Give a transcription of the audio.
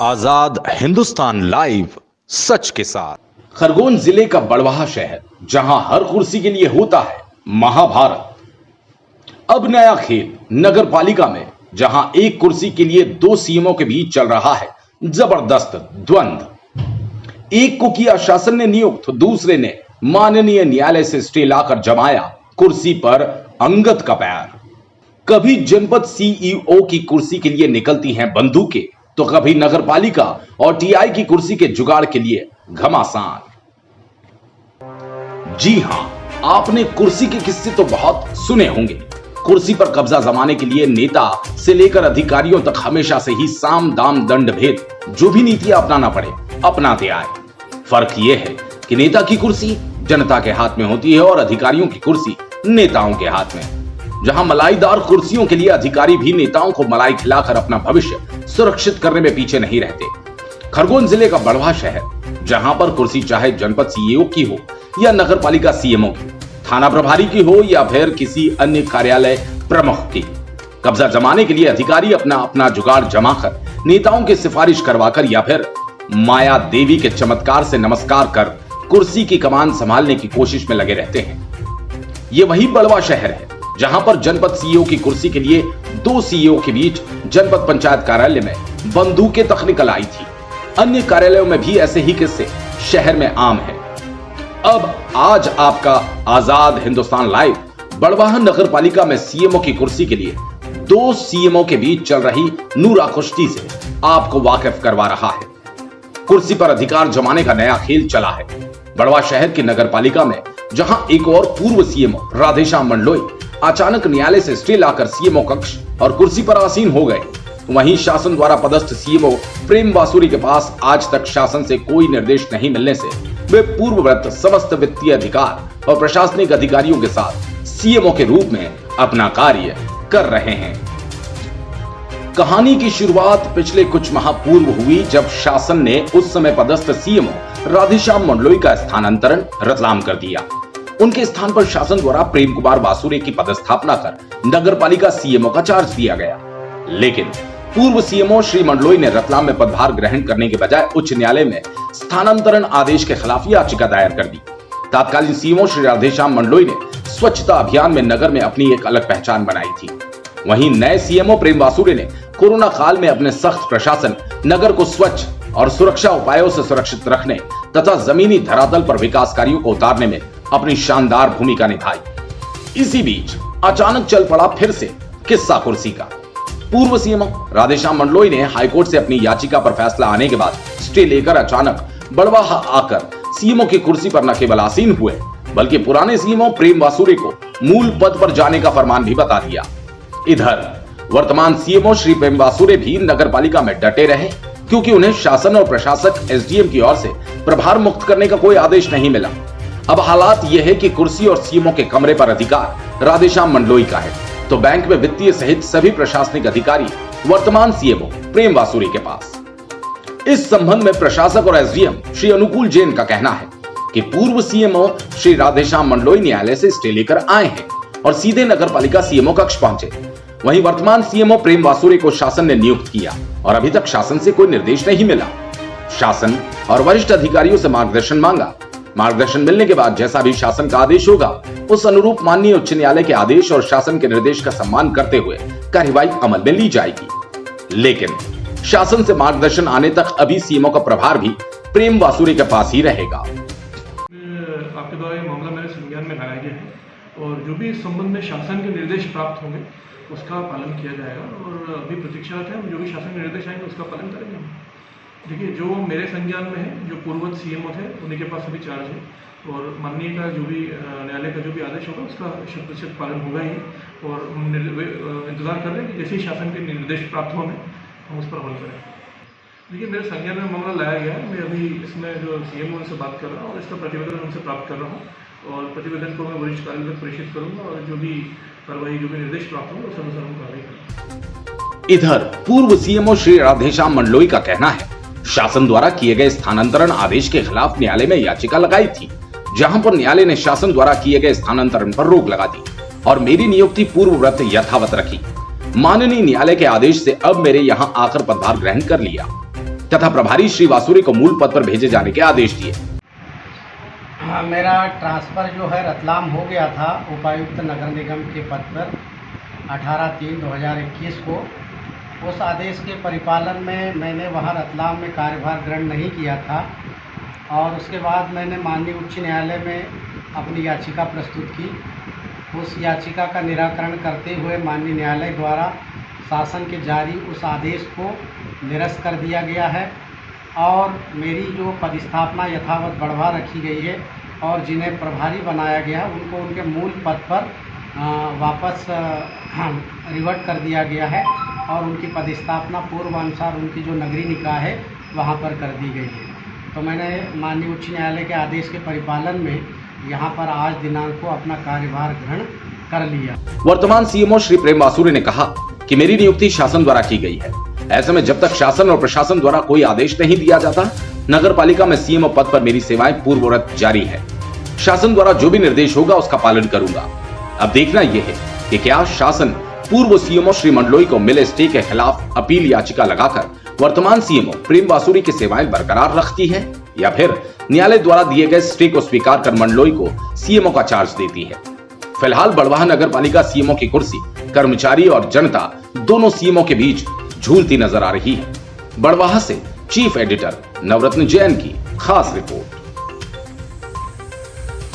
आजाद Hindustan live, सच के साथ। खरगोन जिले का बड़वाह शहर, जहां हर कुर्सी के लिए होता है महाभारत। अब नया खेल नगर पालिका में, जहां एक कुर्सी के लिए दो सीएमओ के बीच चल रहा है जबरदस्त द्वंद्व। एक को किया शासन ने नियुक्त, दूसरे ने माननीय न्यायालय से स्टे लाकर जमाया कुर्सी पर अंगद का पैर। कभी जनपद सीईओ की कुर्सी के लिए निकलती हैं बंदूकें, तो कभी नगर पालिका और टीआई की कुर्सी के जुगाड़ के लिए घमासान। जी हां, आपने कुर्सी के किस्से तो बहुत सुने होंगे। कुर्सी पर कब्जा जमाने के लिए नेता से लेकर अधिकारियों तक हमेशा से ही साम दाम दंड भेद जो भी नीतियां अपनाना पड़े अपनाते आए। फर्क यह है कि नेता की कुर्सी जनता के हाथ में होती है और अधिकारियों की कुर्सी नेताओं के हाथ में। जहां मलाईदार कुर्सियों के लिए अधिकारी भी नेताओं को मलाई खिलाकर अपना भविष्य सुरक्षित करने में पीछे नहीं रहते। खरगोन जिले का बड़वाह शहर, जहां पर कुर्सी चाहे जनपद सीईओ की हो या नगर पालिका सीएमओ की, थाना प्रभारी की हो या फिर किसी अन्य कार्यालय प्रमुख की, कब्जा जमाने के लिए अधिकारी अपना अपना जुगाड़ जमाकर नेताओं की सिफारिश करवाकर या फिर माया देवी के चमत्कार से नमस्कार कर कुर्सी की कमान संभालने की कोशिश में लगे रहते हैं। ये वही बड़वाह शहर है जहां पर जनपद सीईओ की कुर्सी के लिए दो सीईओ के बीच जनपद पंचायत कार्यालय में बंदूकें तक निकल आई थी। अन्य कार्यालयों में भी ऐसे ही किस्से शहर में आम है। अब आज आपका आजाद हिंदुस्तान लाइव बड़वाह नगर पालिका में सीएमओ की कुर्सी के लिए दो सीएमओ के बीच चल रही नूरा कुश्ती से आपको वाकिफ करवा रहा है। कुर्सी पर अधिकार जमाने का नया खेल चला है। बड़वाह शहर की नगर पालिका में, जहां एक और पूर्व सीएमओ राधेश्याम मंडलोई अचानक न्यायालय से स्टे लाकर सीएमओ कक्ष और कुर्सी पर आसीन हो गए, वहीं शासन द्वारा पदस्थ सीएमओ प्रेम बासुरी के पास आज तक शासन से कोई निर्देश नहीं मिलने से वे पूर्ववत समस्त वित्तीय अधिकार और प्रशासनिक अधिकारियों के साथ सीएमओ के रूप में अपना कार्य कर रहे हैं। कहानी की शुरुआत पिछले कुछ माह पूर्व हुई, जब शासन ने उस समय पदस्थ सीएमओ राधेश्याम मंडलोई का स्थानांतरण रतलाम कर दिया। उनके स्थान पर शासन द्वारा प्रेम कुमार बासुरे की पदस्थापना कर नगर पालिका सीएमओ का चार्ज दिया गया। लेकिन पूर्व सीएमओ श्री मंडलोई ने रतलाम में पदभार ग्रहण करने के बजाय उच्च न्यायालय में स्थानांतरण आदेश के खिलाफ याचिका दायर कर दी। तत्कालीन सीएमओ श्री राधेश्याम मंडलोई ने स्वच्छता अभियान में नगर में अपनी एक अलग पहचान बनाई थी। वहीं नए सीएमओ प्रेम बासुरे ने कोरोना काल में अपने सख्त प्रशासन, नगर को स्वच्छ और सुरक्षा उपायों से सुरक्षित रखने तथा जमीनी धरातल पर विकास कार्यों को उतारने में अपनी शानदार भूमिका निभाई। इसी बीच अचानक चल पड़ा फिर से किस्सा कुर्सी का। पूर्व सीएमओ राधेश्याम मंडलोई ने हाईकोर्ट से अपनी याचिका पर फैसला आने के बाद स्टे लेकर अचानक बड़वाह आकर सीएमओ की कुर्सी पर न केवल आसीन हुए, बल्कि पुराने सीएमओ प्रेम बासुरे को मूल पद पर जाने का फरमान भी बता दिया। इधर वर्तमान सीएमओ श्री प्रेम बासुरे भी नगर पालिका में डटे रहे, क्योंकि उन्हें शासन और प्रशासक एसडीएम की ओर से प्रभार मुक्त करने का कोई आदेश नहीं मिला। अब हालात यह है कि कुर्सी और सीएमओ के कमरे पर अधिकार राधेश्याम मंडलोई का है, तो बैंक में वित्तीय सहित सभी प्रशासनिक अधिकारी वर्तमान सीएमओ प्रेम बासुरे के पास। इस संबंध में प्रशासक और एसडीएम श्री अनुकूल जैन का कहना है कि पूर्व सीएमओ श्री राधेश्याम मंडलोई न्यायालय से स्टे लेकर आए हैं और सीधे नगर पालिका सीएमओ कक्ष पहुंचे। वहीं वर्तमान सीएमओ प्रेम बासुरे को शासन ने नियुक्त किया और अभी तक शासन से कोई निर्देश नहीं मिला। शासन और वरिष्ठ अधिकारियों से मार्गदर्शन मांगा। मार्गदर्शन मिलने के बाद जैसा भी शासन का आदेश होगा, उस अनुरूप माननीय उच्च न्यायालय के आदेश और शासन के निर्देश का सम्मान करते हुए कार्यवाही अमल में ली जाएगी। लेकिन शासन से मार्गदर्शन आने तक अभी सीएमओ का प्रभार भी प्रेम बासुरे के पास ही रहेगा। आपके द्वारा ये मामला मेरे संज्ञान में लाया गया है और जो भी इस संबंध में शासन के निर्देश प्राप्त होंगे उसका पालन किया जाएगा और अभी प्रतीक्षारत है। जो भी शासन के निर्देश आएंगे उसका पालन करेंगे हम। देखिए, जो मेरे संज्ञान में है, जो पूर्वत सीएमओ थे उन्हीं के पास अभी चार्ज है और माननीय का जो भी न्यायालय का जो भी आदेश होगा उसका 100% पालन होगा ही। और हम इंतजार कर रहे हैं कि जैसे ही शासन के निर्देश प्राप्त होंगे हम उस पर अमल करें। देखिए, मेरे संज्ञान में मामला लाया गया है। मैं अभी इसमें जो सीएमओ उनसे बात कर रहा हूँ और इसका प्रतिवेदन उनसे प्राप्त कर रहा हूँ और प्रतिवेदन को मैं वरिष्ठ कार्यालय तक प्रेषित करूँगा और जो भी कार्रवाई, जो भी निर्देश प्राप्त होंगे उस अनुसार हम कार्रवाई करेंगे। इधर पूर्व सीएमओ श्री राधेश्याम मंडलोई का कहना है, शासन द्वारा किए गए स्थानांतरण आदेश के खिलाफ न्यायालय में याचिका लगाई थी, जहां पर न्यायालय ने शासन द्वारा किए गए स्थानांतरण पर रोक लगा दी और मेरी नियुक्ति पूर्ववत यथावत रखी। माननीय न्यायालय के आदेश से अब मेरे यहां आकर पदभार ग्रहण कर लिया। तथा प्रभारी श्री वासुरी को मूल पद पर भेजे जाने के आदेश दिए। हाँ, मेरा ट्रांसफ़र जो है रतलाम हो गया था उपायुक्त नगर निगम के पद पर 18/3/2021 को। उस आदेश के परिपालन में मैंने वहाँ रतलाम में कार्यभार ग्रहण नहीं किया था और उसके बाद मैंने माननीय उच्च न्यायालय में अपनी याचिका प्रस्तुत की। उस याचिका का निराकरण करते हुए माननीय न्यायालय द्वारा शासन के जारी उस आदेश को निरस्त कर दिया गया है और मेरी जो पदस्थापना यथावत बढ़वा रखी गई है और जिन्हें प्रभारी बनाया गया उनको उनके मूल पद पर वापस रिवर्ट कर दिया गया है और उनकी पदस्थापना पूर्वानुसार उनकी जो नगरीय निकाय है वहाँ पर कर दी गई है। तो मैंने माननीय उच्च न्यायालय के आदेश के परिपालन में यहाँ पर आज दिनांक को अपना कार्यभार ग्रहण कर लिया। वर्तमान सीएमओ श्री प्रेम वासुरी ने कहा कि मेरी नियुक्ति शासन द्वारा की गई है। ऐसे में जब तक शासन और प्रशासन द्वारा कोई आदेश नहीं दिया जाता, नगर पालिका में सीएमओ पद पर मेरी सेवाएं पूर्ववत जारी है। शासन द्वारा जो भी निर्देश होगा उसका पालन करूंगा। अब देखना यह है कि क्या शासन पूर्व सीएमओ श्री मंडलोई को मिले स्टे के खिलाफ अपील याचिका लगाकर वर्तमान सीएमओ प्रेम वासुरी की सेवाएं बरकरार रखती है या फिर न्यायालय द्वारा दिए गए स्टे को स्वीकार कर मंडलोई को सीएमओ का चार्ज देती है। फिलहाल बड़वाह नगर पालिका सीएमओ की कुर्सी कर्मचारी और जनता दोनों सीएमओ के बीच झूलती नजर आ रही है। बड़वाह से चीफ एडिटर नवरत्न जैन की खास रिपोर्ट।